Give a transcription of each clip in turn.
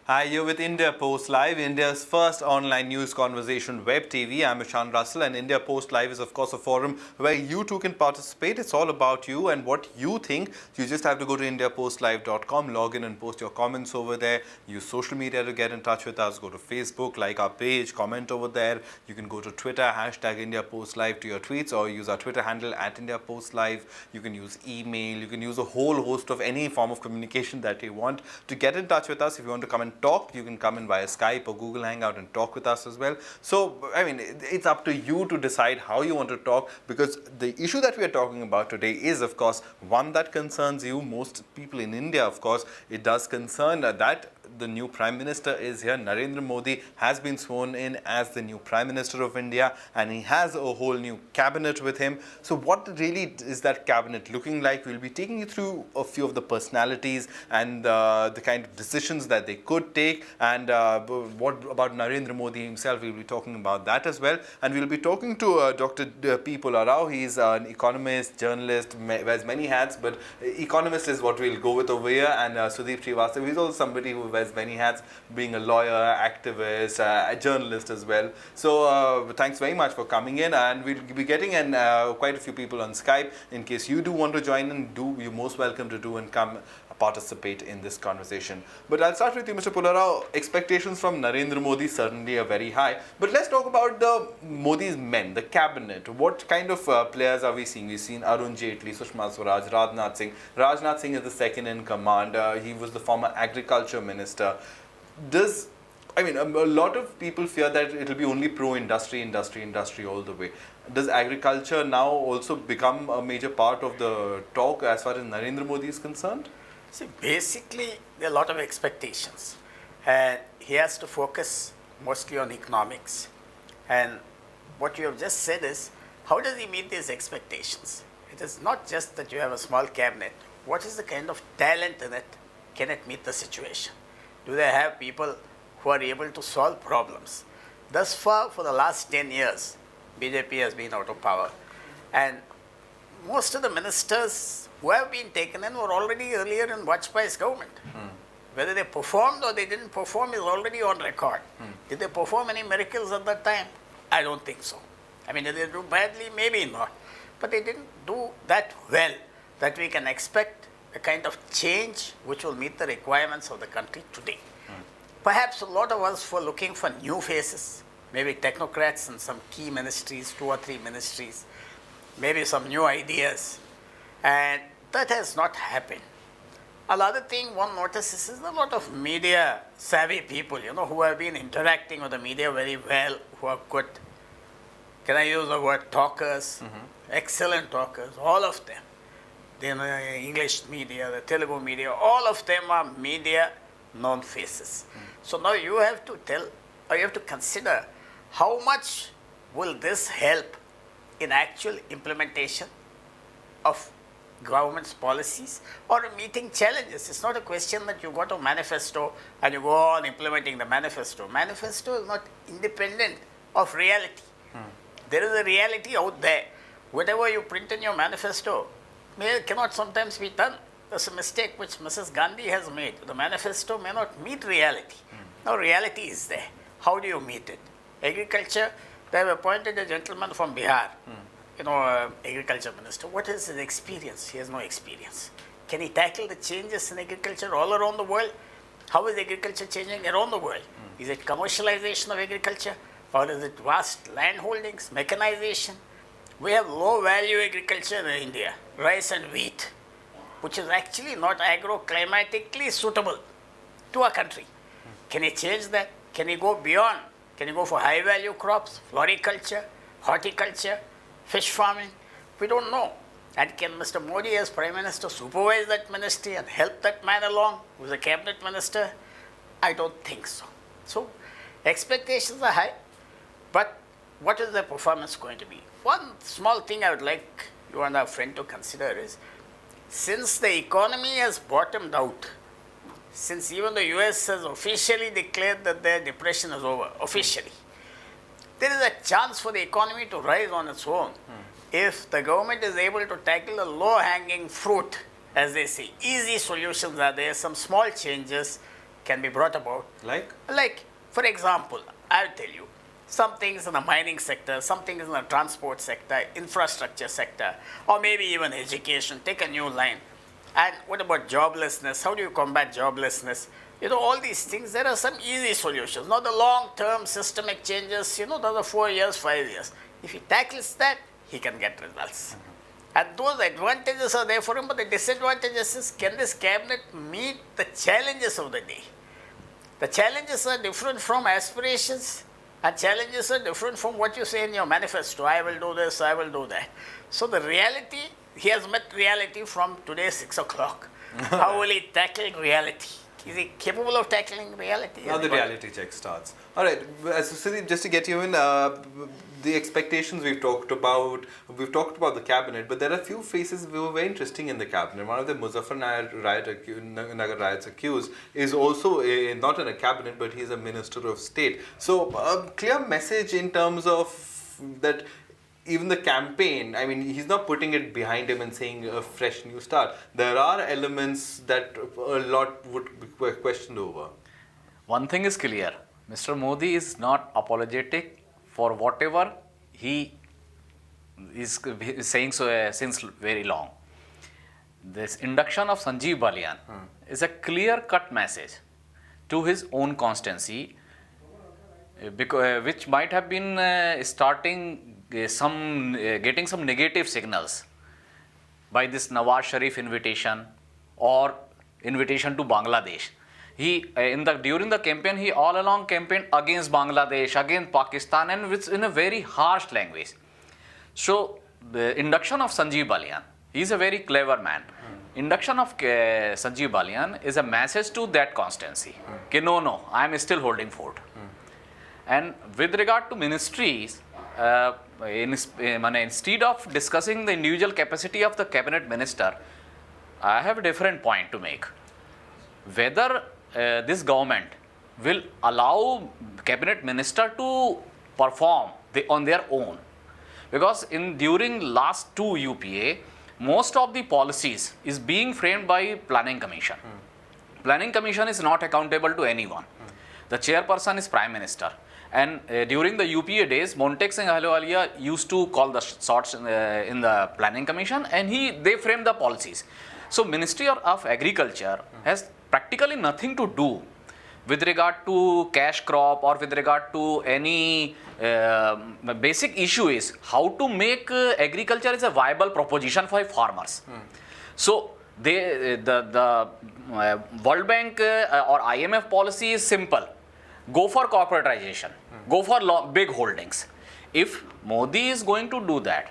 Hi, you're with India Post Live, India's first online news conversation web TV. I'm Ishan Russell, and India Post Live is, of course, a forum where you too can participate. It's all about you and what you think. You just have to go to indiapostlive.com, log in and post your comments over there. Use social media to get in touch with us. Go to Facebook, like our page, comment over there. You can go to Twitter, hashtag India Post Live to your tweets, or use our Twitter handle at India Post Live. You can use email. You can use a whole host of any form of communication that you want to get in touch with us. If you want to come and talk, you can come in via Skype or Google Hangout and talk with us as well. So, I mean, it's up to you to decide how you want to talk, because the issue that we are talking about today is, of course, one that concerns you. Most people in India, of course, it does concern that the new Prime Minister is here. Narendra Modi has been sworn in as the new Prime Minister of India, and he has a whole new cabinet with him. So what really is that cabinet looking like? We'll be taking you through a few of the personalities and the kind of decisions that they could take, and what about Narendra Modi himself. We'll be talking about that as well, and we'll be talking to Dr. P. Pula Rao. He's an economist, journalist, wears many hats, but economist is what we'll go with over here, and Sudeep Srivastava. He's also somebody who wears many hats, being a lawyer, activist, a journalist as well. So thanks very much for coming in, and we'll be getting in quite a few people on Skype. In case you do want to join in, you're most welcome to do and come participate in this conversation. But I'll start with you, Mr. Pula Rao. Expectations from Narendra Modi certainly are very high. But let's talk about the Modi's men, the cabinet. What kind of players are we seeing? We've seen Arun Jaitley, Sushma Swaraj, Rajnath Singh. Rajnath Singh is the second in command. He was the former agriculture minister. A lot of people fear that it will be only pro-industry, industry all the way. Does agriculture now also become a major part of the talk as far as Narendra Modi is concerned? See, basically, there are a lot of expectations, and he has to focus mostly on economics. And what you have just said is, how does he meet these expectations? It is not just that you have a small cabinet. What is the kind of talent in it? Can it meet the situation? Do they have people who are able to solve problems? Thus far, for the last 10 years, BJP has been out of power. And most of the ministers who have been taken in were already earlier in Vajpayee's government. Whether they performed or they didn't perform is already on record. Did they perform any miracles at that time? I don't think so. I mean, did they do badly? Maybe not. But they didn't do that well that we can expect a kind of change which will meet the requirements of the country today. Perhaps a lot of us were looking for new faces, maybe technocrats in some key ministries, 2 or 3 ministries, maybe some new ideas, and that has not happened. Another thing one notices is a lot of media savvy people, who have been interacting with the media very well, who are good, can I use the word talkers, excellent talkers, all of them. The English media, the Telugu media, all of them are media known faces. So now you have to you have to consider how much will this help in actual implementation of government's policies or meeting challenges. It's not a question that you got a manifesto and you go on implementing the manifesto. Manifesto is not independent of reality. There is a reality out there. Whatever you print in your manifesto cannot sometimes be done. That's a mistake which Mrs. Gandhi has made. The manifesto may not meet reality. Now reality is there. How do you meet it? Agriculture, they have appointed a gentleman from Bihar, agriculture minister. What is his experience? He has no experience. Can he tackle the changes in agriculture all around the world? How is agriculture changing around the world? Is it commercialization of agriculture, or is it vast land holdings, mechanization? We have low value agriculture in India, rice and wheat, which is actually not agroclimatically suitable to our country. Can he change that? Can he go beyond? Can he go for high value crops, floriculture, horticulture, fish farming? We don't know. And can Mr. Modi as Prime Minister supervise that ministry and help that man along who is a cabinet minister? I don't think so. So expectations are high, but what is their performance going to be? One small thing I would like you and our friend to consider is, since the economy has bottomed out, since even the US has officially declared that their depression is over, officially, there is a chance for the economy to rise on its own if the government is able to tackle the low-hanging fruit, as they say. Easy solutions are there, some small changes, can be brought about. Like? For example, I'll tell you, some things in the mining sector, some things in the transport sector, infrastructure sector, or maybe even education. Take a new line. And what about joblessness? How do you combat joblessness? All these things, there are some easy solutions. Not the long-term systemic changes, those are 4 years, 5 years. If he tackles that, he can get results. And those advantages are there for him, but the disadvantages is, can this cabinet meet the challenges of the day? The challenges are different from aspirations, and challenges are different from what you say in your manifesto. I will do this, I will do that. So the reality, he has met reality from today 6 o'clock. How will he tackle reality? Is he capable of tackling reality? Now the reality check starts. All right, so Sudeep, just to get you in, the expectations we've talked about the cabinet, but there are a few faces who were very interesting in the cabinet. One of the Muzaffarnagar riots accused is also not in a cabinet, but he's a minister of state. So a clear message in terms of that. Even the campaign, I mean, he's not putting it behind him and saying a fresh new start. There are elements that a lot would be questioned over. One thing is clear. Mr. Modi is not apologetic for whatever he is saying since very long. This induction of Sanjeev Balian is a clear-cut message to his own constituency, which might have been getting some negative signals by this Nawaz Sharif invitation or invitation to Bangladesh. During the campaign, he all along campaigned against Bangladesh, against Pakistan, and in a very harsh language. So the induction of Sanjeev Balian, he is a very clever man. Induction of Sanjeev Balian is a message to that constituency. No, I am still holding fort. And with regard to ministries, instead of discussing the individual capacity of the cabinet minister, I have a different point to make. Whether this government will allow cabinet minister to perform on their own. Because during last 2 UPA, most of the policies is being framed by Planning Commission. Planning Commission is not accountable to anyone. The chairperson is Prime Minister. And during the UPA days, Montek Singh Ahluwalia used to call the shots in the Planning Commission, and they framed the policies. So Ministry of Agriculture has practically nothing to do with regard to cash crop or with regard to any basic issue is how to make agriculture is a viable proposition for farmers. So the World Bank or IMF policy is simple. Go for corporatization. Go for big holdings. If Modi is going to do that,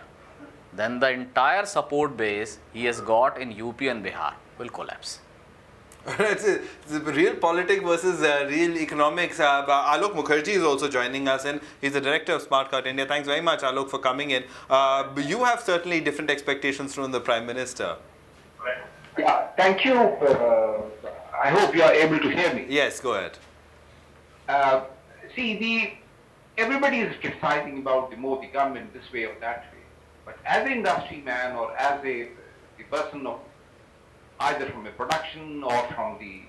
then the entire support base he has got in UP and Bihar will collapse. It's real politics versus real economics. Alok Mukherjee is also joining us, and he's the director of Smart Card India. Thanks very much, Alok, for coming in. You have certainly different expectations from the Prime Minister. Yeah, thank you. I hope you are able to hear me. Yes, go ahead. Everybody is criticizing about the Modi government this way or that way. But as an industry man or as a person of either from a production or from the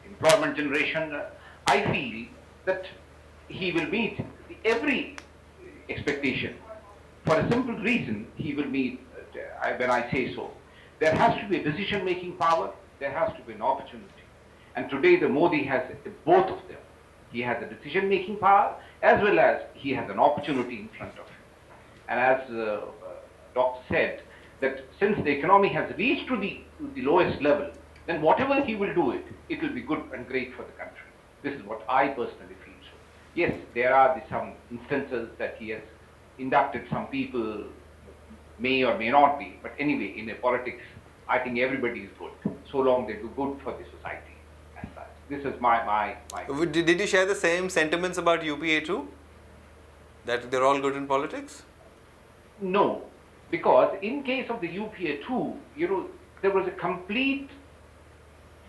employment generation, I feel that he will meet every expectation. For a simple reason, he will meet, when I say so, there has to be a decision-making power, there has to be an opportunity. And today the Modi has both of them. He has a decision-making power as well as he has an opportunity in front of him. And as the doctor said, that since the economy has reached to the lowest level, then whatever he will do it will be good and great for the country. This is what I personally feel so. Yes, there are some instances that he has inducted some people, may or may not be, but anyway, in a politics, I think everybody is good, so long they do good for the society. This is my. Did you share the same sentiments about UPA too? That they're all good in politics? No, because in case of the UPA too, there was a complete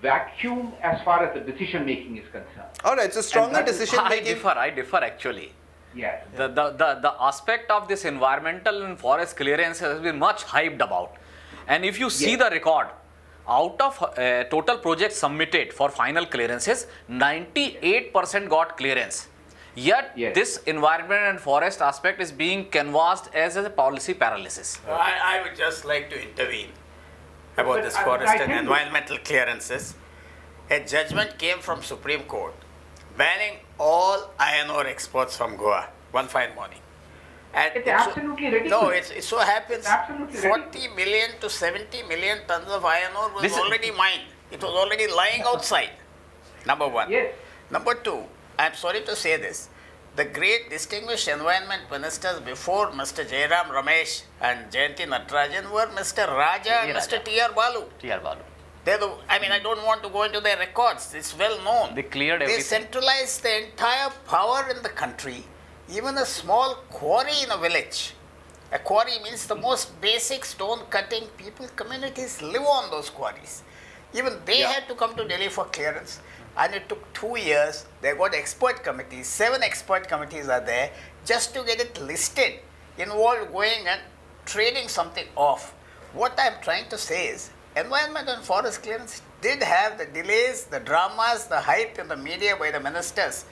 vacuum as far as the decision making is concerned. All right, so stronger decision making. I differ actually. Yes. The aspect of this environmental and forest clearance has been much hyped about. And if you see the record out of total projects submitted for final clearances, 98% got clearance. Yet Yes. this environment and forest aspect is being canvassed as a policy paralysis. I would just like to intervene about But this I forest and can do. environmental clearances. A judgment came from Supreme Court banning all iron ore exports from Goa one fine morning. And It's so- absolutely ridiculous. No, it so happens It's absolutely 40 million to 70 million tons of iron ore was This is- already mined. It was already lying outside. Number one. Yes. Number two, I'm sorry to say this, the great distinguished environment ministers before Mr. Jairam Ramesh and Jayanti Natarajan were Mr. Raja and Mr. T.R. Balu. T.R. Balu. I don't want to go into their records. It's well known. They cleared They everything. centralized the entire power in the country. Even a small quarry in a village. A quarry means the most basic stone cutting people, communities live on those quarries. Even they Yeah. had to come to Delhi for clearance. And it took 2 years. They got expert committees. 7 expert committees are there just to get it listed. Involved going and trading something off. What I'm trying to say is, environment and forest clearance did have the delays, the dramas, the hype in the media by the ministers.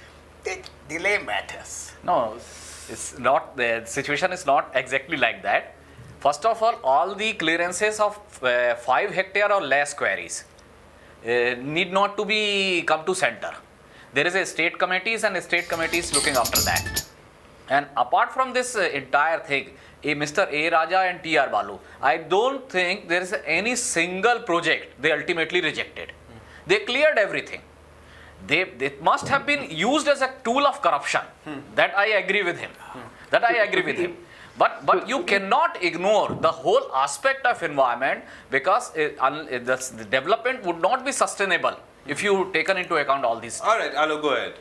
Did delay matters. No, it's not, the situation is not exactly like that. First of all the clearances of 5 hectare or less quarries need not to be come to center. There is a state committees and state committees looking after that. And apart from this entire thing, Mr. A. Raja and T.R. Balu, I don't think there is any single project they ultimately rejected. They cleared everything. They must have been used as a tool of corruption. That I agree with him. That I agree with him. But you cannot ignore the whole aspect of environment because the development would not be sustainable if you taken into account all these. All right, Alok, go ahead.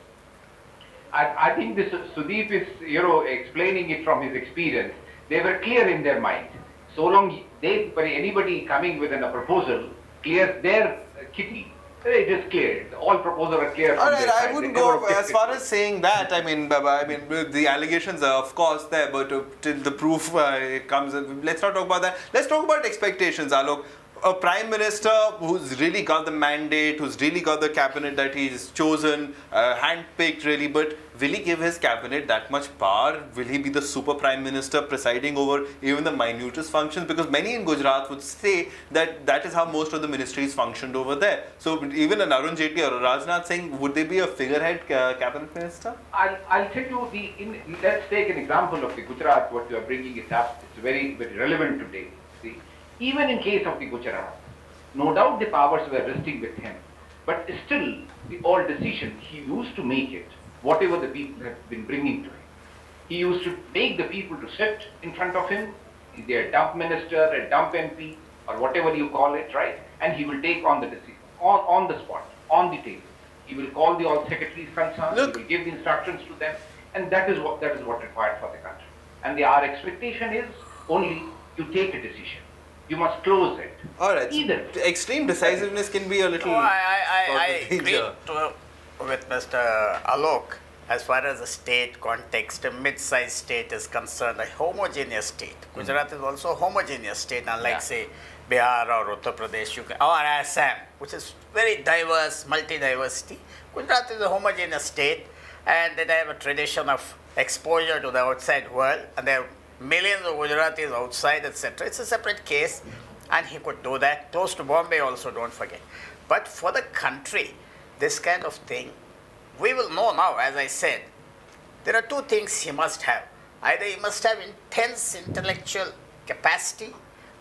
I think this Sudeep is, explaining it from his experience. They were clear in their mind. So long anybody coming with a proposal clears their kitty, it is cleared. All proposals are clear. All from right, their I side. wouldn't They go never as picked far it. as saying that. I mean, the allegations are of course there, but till the proof comes, let's not talk about that. Let's talk about expectations, Alok. A prime minister who's really got the mandate, who's really got the cabinet that he's chosen, handpicked really, but will he give his cabinet that much power? Will he be the super prime minister presiding over even the minutest functions? Because many in Gujarat would say that that is how most of the ministries functioned over there. So even an Arun Jaitley or a Rajnath Singh, would they be a figurehead cabinet minister? I'll tell you, let's take an example of the Gujarat, what you are bringing it up. It's very, very relevant today. See, even in case of the Gujarat, no doubt the powers were resting with him, but still the all decision, he used to make it, whatever the people have been bringing to him. He used to make the people to sit in front of him, their dump minister, a dump MP, or whatever you call it, right? And he will take on the decision, on the spot, on the table. He will call the all secretaries concerned, Look. he will give the instructions to them, and that is what required for the country. And our expectation is only you take a decision. You must close it. All right. Either. Extreme decisiveness can be a little. No, I sort of agree danger. with Mr. Alok as far as the state context, a mid-sized state is concerned, a homogeneous state. Gujarat is also a homogeneous state, unlike Yeah. say Bihar or Uttar Pradesh or Assam, which is very diverse, multi-diversity. Gujarat is a homogeneous state and they have a tradition of exposure to the outside world and there are millions of Gujaratis outside, etc. It's a separate case and he could do that. Toast to Bombay also, don't forget. But for the country, this kind of thing, we will know now, as I said, there are two things he must have. Either he must have intense intellectual capacity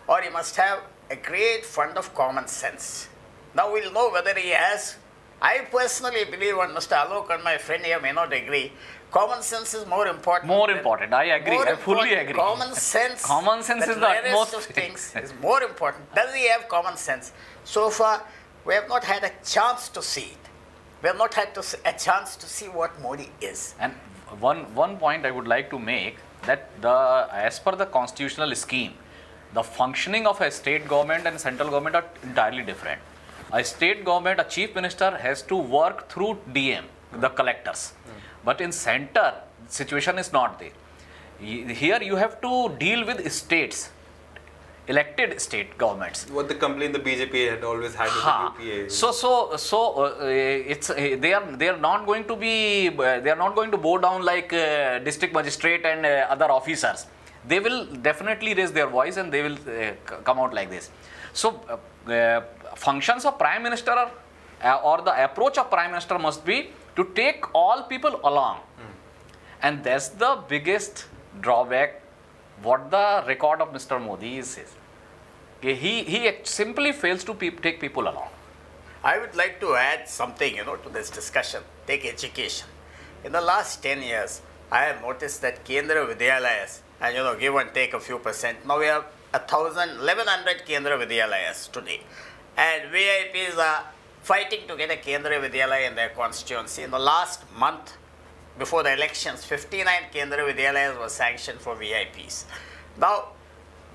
or he must have a great fund of common sense. Now we'll know whether he has. I personally believe, and Mr. Alok and my friend here may not agree, common sense is more important. More than- important. I agree. more I fully important. agree. Common sense. Common sense is the rarest utmost. of things is more important. Does he have common sense? So far, we have not had a chance to see it. We have not had a chance to see what Modi is. And one point I would like to make that as per the constitutional scheme, the functioning of a state government and central government are entirely different. A state government, a chief minister has to work through DM, the collectors. But in center, situation is not there. Here you have to deal with states. elected state governments. What the complaint the BJP had always had with Ha. the UPA. It's they are not going to be they are not going to bow down like district magistrate and other officers. They will definitely raise their voice and they will come out like this. So functions of prime minister or the approach of prime minister must be to take all people along, and that's the biggest drawback. What the record of Mr. Modi is. He simply fails to take people along. I would like to add something, to this discussion. Take education. In the last 10 years, I have noticed that Kendra Vidyalayas, and give and take a few percent. Now we have 1,100 Kendra Vidyalayas today. And VIPs are fighting to get a Kendra Vidyalaya in their constituency. In the last month, before the elections, 59 Kendra Vidyalayas were sanctioned for VIPs. Now,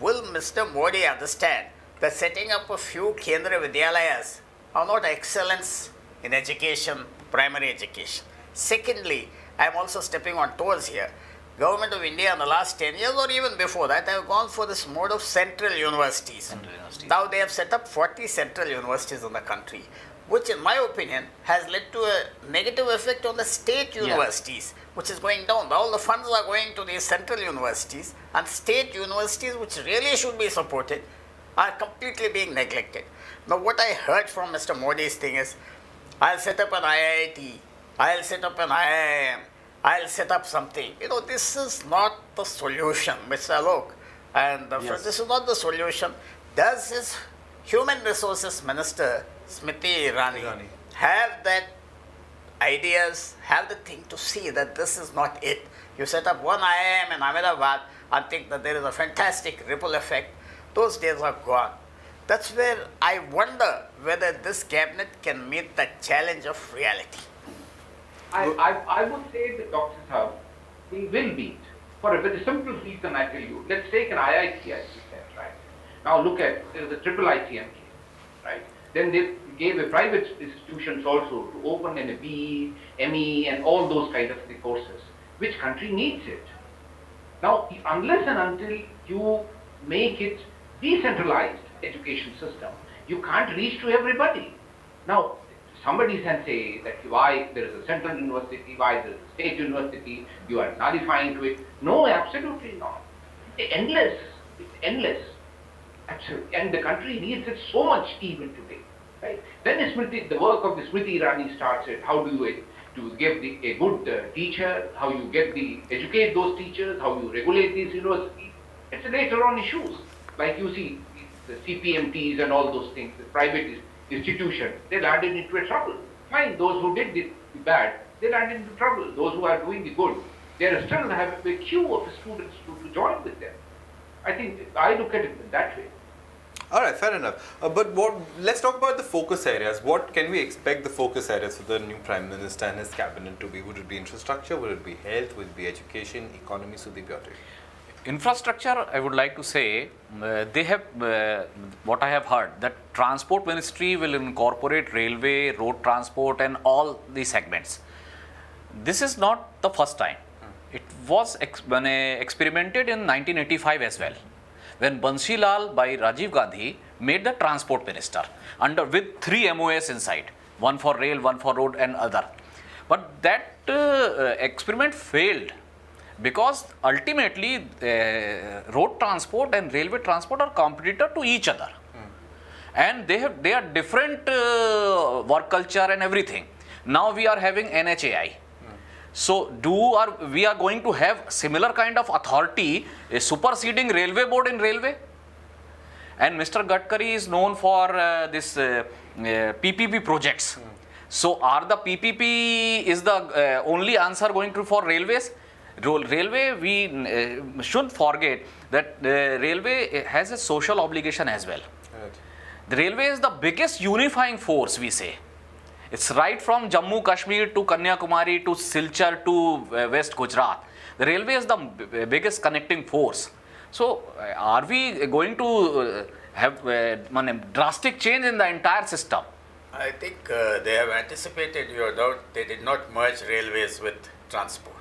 will Mr. Modi understand that setting up a few Kendra Vidyalayas are not excellence in education, primary education? Secondly, I am also stepping on toes here. Government of India in the last 10 years or even before that have gone for this mode of central universities. Now they have set up 40 central universities in the country, which in my opinion has led to a negative effect on the state universities, which is going down. All the funds are going to these central universities, and state universities, which really should be supported, are completely being neglected. Now what I heard from Mr. Modi's thing is, I'll set up an IIT, I'll set up an IIM, I'll set up something. This is not the solution, Mr. Alok. And this is not the solution. Does his Human Resources Minister, Smriti Irani, have that ideas, have the thing to see that this is not it? You set up one IIM in Ahmedabad and think that there is a fantastic ripple effect. Those days are gone. That's where I wonder whether this cabinet can meet the challenge of reality. I would say that Dr. Saab, he will beat for a very simple reason, I tell you. Let's take an IIT, as you said, right? Now look at the triple ICM case, right? Then they gave a private institutions also to open in a BE, ME, and all those kind of the courses. Which country needs it? Now, unless and until you make it decentralized education system, you can't reach to everybody. Now, somebody can say that why there is a central university, why there is a state university, you are nullifying to it. No, absolutely not. It's endless. Absolutely. And the country needs it so much even today. Right? Then the work of the Smriti Irani starts at how do you give a good teacher, how you educate those teachers, how you regulate these universities. It's later on issues. Like you see, the CPMTs and all those things, the private institution, they landed into a trouble. Fine, those who did the bad, they landed into trouble. Those who are doing the good, they are still have a queue of students to join with them. I think I look at it that way. All right, fair enough. Let's talk about the focus areas. What can we expect the focus areas for the new Prime Minister and his cabinet to be? Would it be infrastructure? Would it be health? Would it be education, economy? Sudeep, your take. Infrastructure, I would like to say, they have, what I have heard, that Transport Ministry will incorporate railway, road transport and all these segments. This is not the first time. It was experimented in 1985 as well, when Bansi Lal by Rajiv Gandhi made the Transport Minister with 3 MOS inside, one for rail, one for road and other. But that experiment failed, because ultimately road transport and railway transport are competitor to each other, and they are different work culture and everything. Now we are having NHAI. So we are going to have similar kind of authority superseding railway board in railway? And Mr. Gadkari is known for this PPP projects. So are the PPP is the only answer going to for railways? Railway, we should forget that railway has a social obligation as well. Right. The railway is the biggest unifying force, we say. It's right from Jammu Kashmir to Kanyakumari to Silchar to West Gujarat. The railway is the biggest connecting force. So are we going to have drastic change in the entire system? I think they have anticipated your doubt. They did not merge railways with transport.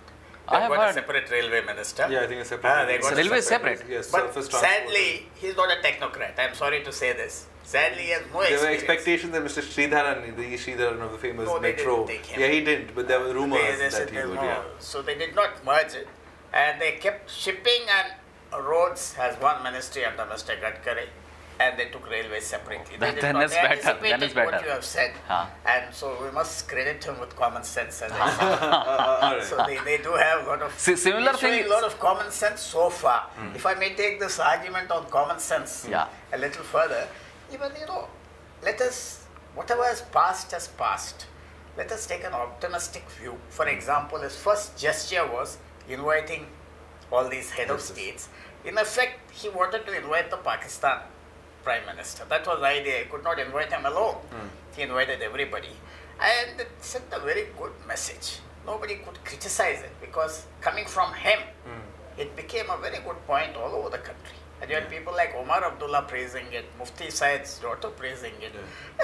I They've have got a heard. separate railway minister. Yeah, I think it's separate. They got So a railway is separate- separate. Yes, But surface transport. sadly, he's not a technocrat. I'm sorry to say this. Sadly, he has no There were experience. expectations that Mr. Sridharan, the Sridharan of the famous No, they metro. didn't take him. Yeah, he didn't, but there were rumors They said that he there's would. no- Yeah. So they did not merge it, and they kept shipping and roads as one ministry under Mr. Gadkari, and they took railways separately. They That- did then not- is they better, then anticipated is better. What you have said, Huh. and so we must credit him with common sense, as I said. All right. So they do have a lot of Similar they're showing thing a lot of common sense so far. If I may take this argument on common sense Yeah. a little further, even let us, whatever has passed. Let us take an optimistic view. For example, his first gesture was inviting all these head of states. In effect, he wanted to invite the Pakistan Prime Minister. That was the idea. He could not invite him alone. He invited everybody. And it sent a very good message. Nobody could criticize it because coming from him, it became a very good point all over the country. And you had people like Omar Abdullah praising it, Mufti Said's daughter praising it.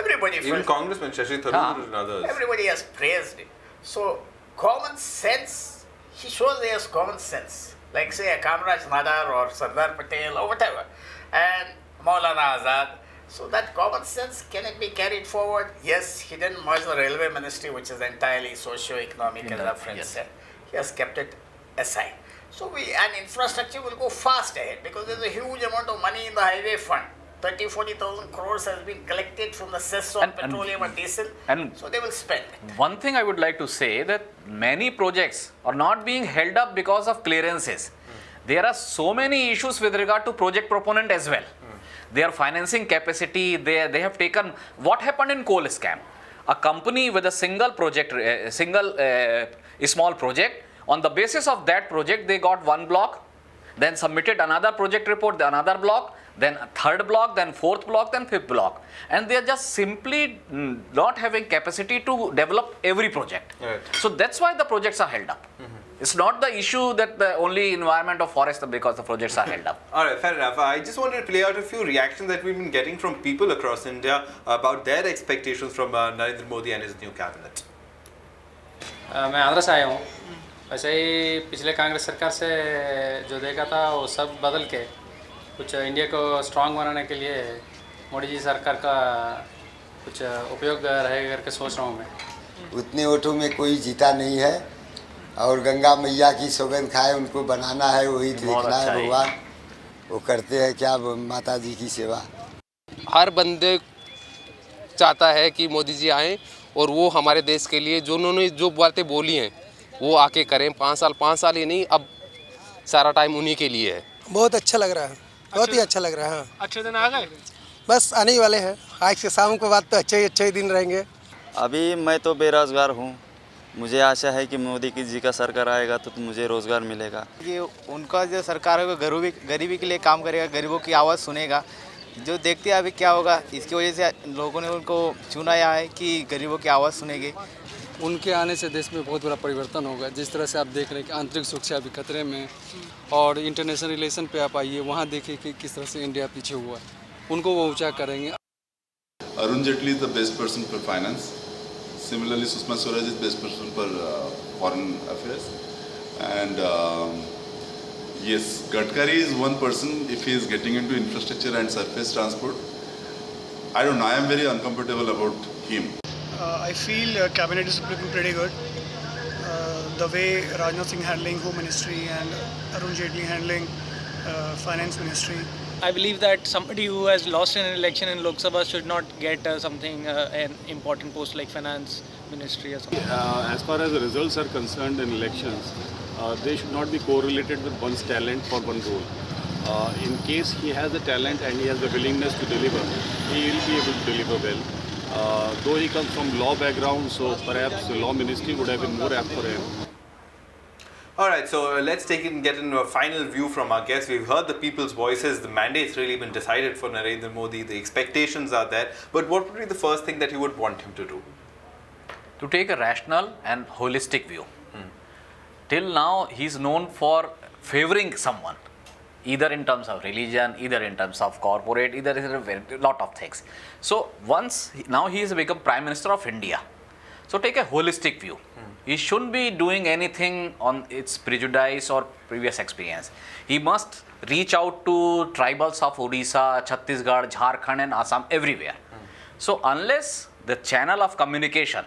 Everybody Even felt- Congressman Shashi Tharoor and others. Everybody has praised it. So, common sense, he shows he has common sense. Like, say, a Kamraj Nadar or Sardar Patel or whatever. And Maulana Azad. So, that common sense, can it be carried forward? Yes, he didn't merge the railway ministry, which is entirely socio-economic, as our friend Yes. said. He has kept it aside. So, and infrastructure will go fast ahead because there's a huge amount of money in the highway fund. 30,000-40,000 crores has been collected from the cess on And- petroleum and diesel. and- So they will spend it. One thing I would like to say that many projects are not being held up because of clearances. There are so many issues with regard to project proponent as well. Their financing capacity, they have taken, what happened in coal scam? A company with a single project, small project, on the basis of that project, they got one block, then submitted another project report, then another block, then a third block, then fourth block, then fifth block. And they are just simply not having capacity to develop every project. Right. So that's why the projects are held up. It's not the issue that the only environment of forest because the projects are held up. All right, fair enough. I just wanted to play out a few reactions that we've been getting from people across India about their expectations from Narendra Modi and his new cabinet. मैं आंध्र से आया हूँ। वैसे ही पिछले कांग्रेस सरकार से जो देखा था वो सब बदल के कुछ इंडिया को स्ट्रांग बनाने के लिए मोदी जी सरकार का कुछ उपयोग रहेगा करके सोच रहा हूँ मैं। उतने वोटों में कोई जीता नहीं है और गंगा मैया की सौगंध खाए उनको बनाना है वही बहुत देखना अच्छा है है। भगवान वो करते हैं क्या माता जी की सेवा। हर बंदे चाहता है कि मोदी जी आएँ और वो हमारे देश के लिए जो उन्होंने जो बातें बोली हैं वो आके करें। 5 साल ही नहीं, अब सारा टाइम उन्हीं के लिए है। बहुत अच्छा लग रहा है, बहुत ही अच्छा लग रहा है। हाँ, अच्छे दिन आ गए। बस आने ही वाले हैं। आज से शाम के बाद तो अच्छे ही दिन रहेंगे। अभी मैं तो बेरोज़गार हूँ। मुझे आशा है कि मोदी जी का सरकार आएगा तो मुझे रोज़गार मिलेगा। कि उनका जो सरकार है वो गरीबी के लिए काम करेगा, गरीबों की आवाज़ सुनेगा। जो देखते हैं अभी क्या होगा, इसकी वजह से लोगों ने उनको चुनाया है कि गरीबों की आवाज़ सुनेगी। उनके आने से देश में बहुत बड़ा परिवर्तन होगा। जिस तरह से आप देख रहे हैं कि आंतरिक सुरक्षा अभी खतरे में और इंटरनेशनल रिलेशन पे आप आइए, वहाँ देखिए कि किस तरह से इंडिया पीछे हुआ है। उनको वो ऊँचा करेंगे। Arun Jaitley is the best person for finance. Similarly, Sushma Swaraj is best person for foreign affairs. And yes, Gadkari is one person if he is getting into infrastructure and surface transport. I don't know, I am very uncomfortable about him. I feel cabinet is looking pretty good. The way Rajnath Singh handling Home Ministry and Arun Jaitley handling Finance Ministry. I believe that somebody who has lost an election in Lok Sabha should not get an important post like finance ministry or something. As far as the results are concerned in elections, they should not be correlated with one's talent for one role. In case he has the talent and he has the willingness to deliver, he will be able to deliver well. Though he comes from law background, so perhaps the law ministry would have been more apt for him. All right, so let's get into a final view from our guests. We've heard the people's voices. The mandate's really been decided for Narendra Modi. The expectations are there. But what would be the first thing that you would want him to do? To take a rational and holistic view. Till now, he is known for favoring someone, either in terms of religion, either in terms of corporate, either in a lot of things. So now he has become Prime Minister of India. So take a holistic view. He shouldn't be doing anything on its prejudice or previous experience. He must reach out to tribals of Odisha, Chhattisgarh, Jharkhand and Assam, everywhere. So unless the channel of communication,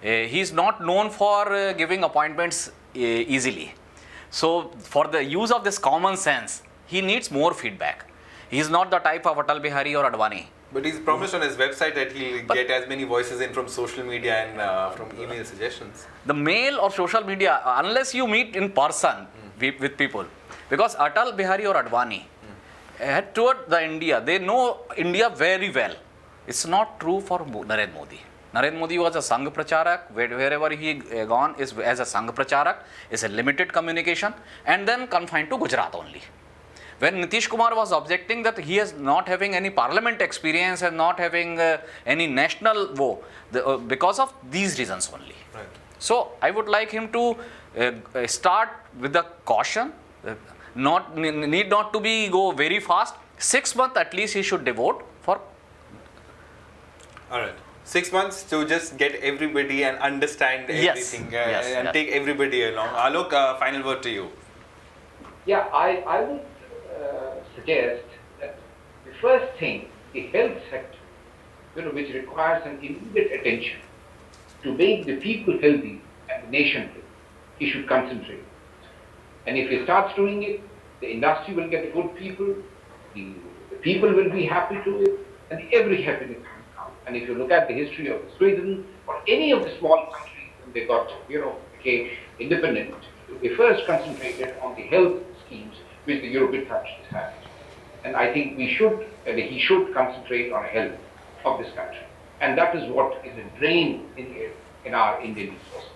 he is not known for giving appointments easily. So for the use of this common sense, he needs more feedback. He is not the type of Atal Bihari or Advani. But he's promised on his website that he'll get as many voices in from social media and from email suggestions. The mail or social media, unless you meet in person with people, because Atal Bihari or Advani toward the India, they know India very well. It's not true for Narendra Modi. Narendra Modi was a Sangh Pracharak, wherever he gone is as a Sangh Pracharak, is a limited communication and then confined to Gujarat only. When Nitish Kumar was objecting that he is not having any parliament experience and not having any national because of these reasons only. Right. So I would like him to start with the caution, need not to be go very fast. 6 months at least he should devote for. All right. 6 months to just get everybody and understand everything and take everybody along. Alok, final word to you. Yeah, I would suggest that the first thing, the health sector, which requires an immediate attention to make the people healthy and the nation healthy, he should concentrate. And if he starts doing it, the industry will get good people, the people will be happy to it, and every happiness will come. And if you look at the history of Sweden or any of the small countries when they got, became independent, they first concentrated on the health schemes which the European countries had. And I think he should concentrate on the health of this country. And that is what is a drain in our Indian resources.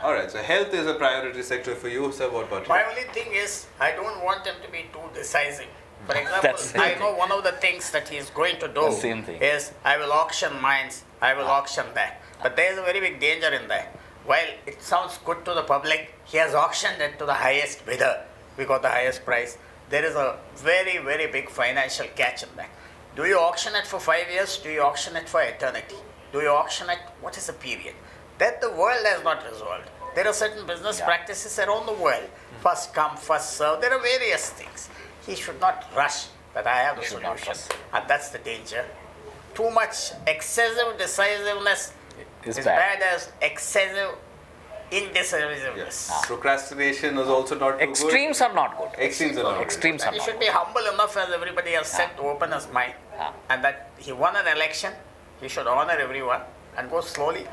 All right, so health is a priority sector for you, sir. What about you? My only thing is, I don't want him to be too decisive. For example, I know one of the things that he is going to do is, I will auction mines, I will auction that. But there is a very big danger in that. While it sounds good to the public, he has auctioned it to the highest bidder. We got the highest price. There is a very, very big financial catch in that. Do you auction it for 5 years? Do you auction it for eternity? Do you auction it? What is the period? That the world has not resolved. There are certain business practices around the world. First come, first serve. There are various things. He should not rush, but I have the solution. And that's the danger. Too much excessive decisiveness is bad as excessive indecisiveness. Procrastination is also not too Extremes good. are not good. Extremes are not Extremes are He not should be humble enough, as everybody has said, to open his mind. And that he won an election, he should honor everyone and go slowly.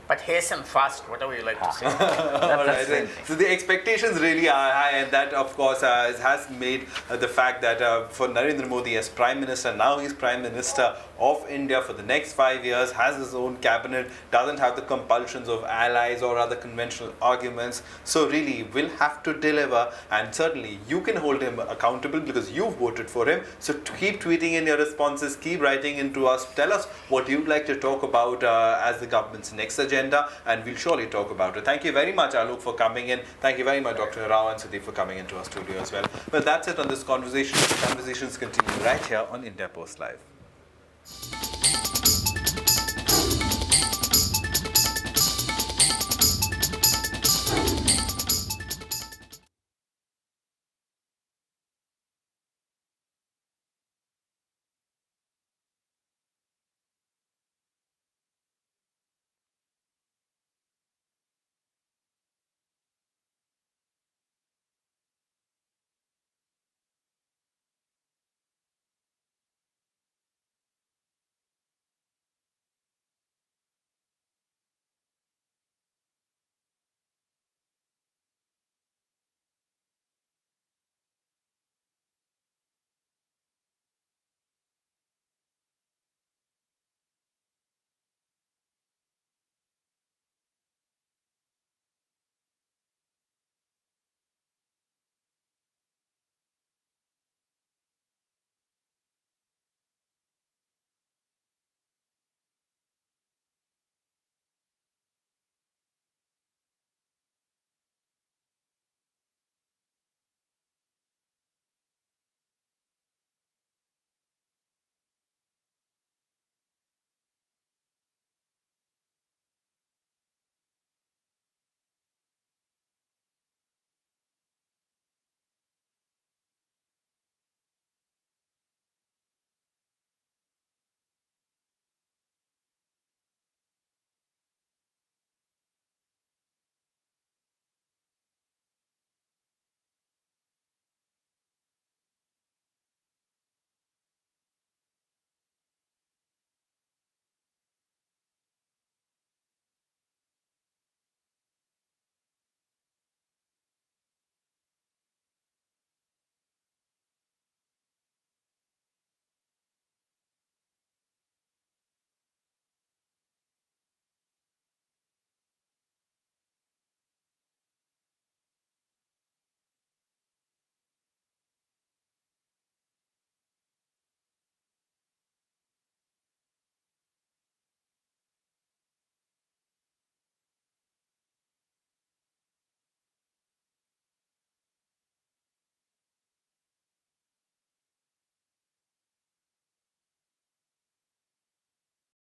But hasten fast, whatever you like to say. Right. So the expectations really are high, and that of course has made the fact that for Narendra Modi as Prime Minister, now he's Prime Minister of India for the next 5 years, has his own cabinet, doesn't have the compulsions of allies or other conventional arguments. So really will have to deliver, and certainly you can hold him accountable because you voted for him. So keep tweeting in your responses, keep writing into us, tell us what you'd like to talk about as the government's next agenda, and we'll surely talk about it. Thank you very much, Alok, for coming in. Thank you very much, Dr. Rao and Sudeep, for coming into our studio as well. Well, that's it on this conversation. Conversations continue right here on India Post Live.